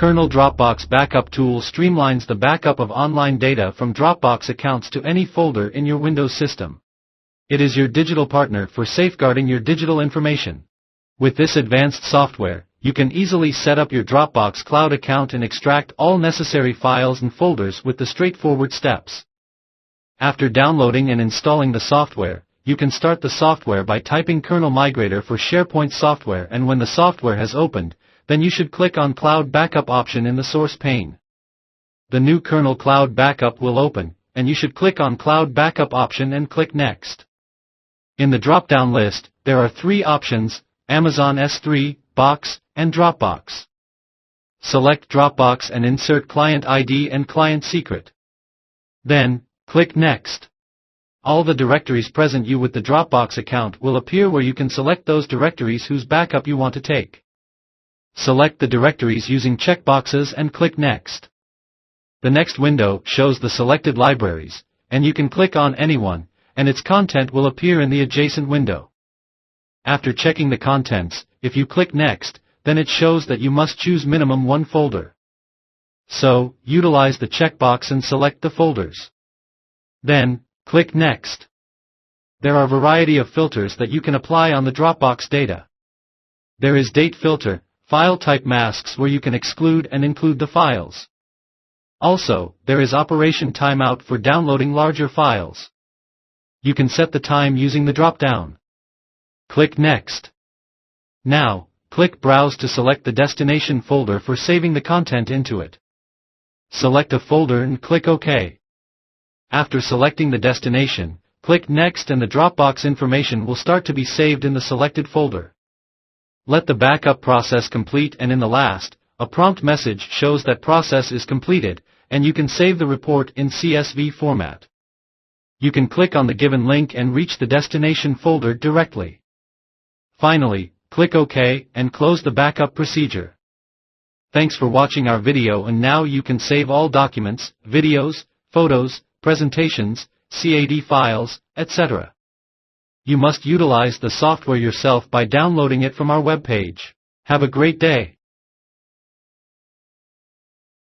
Kernel Dropbox Backup tool streamlines the backup of online data from Dropbox accounts to any folder in your Windows system. It is your digital partner for safeguarding your digital information. With this advanced software, you can easily set up your Dropbox Cloud account and extract all necessary files and folders with the straightforward steps. After downloading and installing the software, you can start the software by typing Kernel Migrator for SharePoint software, and when the software has opened, then you should click on Cloud Backup option in the source pane. The new Kernel Cloud Backup will open, and you should click on Cloud Backup option and click Next. In the drop-down list, there are three options: Amazon S3, Box, and Dropbox. Select Dropbox and insert client ID and client secret. Then, click Next. All the directories present with the Dropbox account will appear where you can select those directories whose backup you want to take. Select the directories using checkboxes and click Next. The next window shows the selected libraries, and you can click on any one, and its content will appear in the adjacent window. After checking the contents, if you click Next, then it shows that you must choose minimum one folder. So, utilize the checkbox and select the folders. Then, click Next. There are a variety of filters that you can apply on the Dropbox data. There is Date Filter, File Type Masks, where you can exclude and include the files. Also, there is Operation Timeout for downloading larger files. You can set the time using the drop-down. Click Next. Now, click Browse to select the destination folder for saving the content into it. Select a folder and click OK. After selecting the destination, click Next and the Dropbox information will start to be saved in the selected folder. Let the backup process complete, and in the last, a prompt message shows that process is completed, and you can save the report in CSV format. You can click on the given link and reach the destination folder directly. Finally, click OK and close the backup procedure. Thanks for watching our video, and now you can save all documents, videos, photos, presentations, CAD files, etc. You must utilize the software yourself by downloading it from our webpage. Have a great day.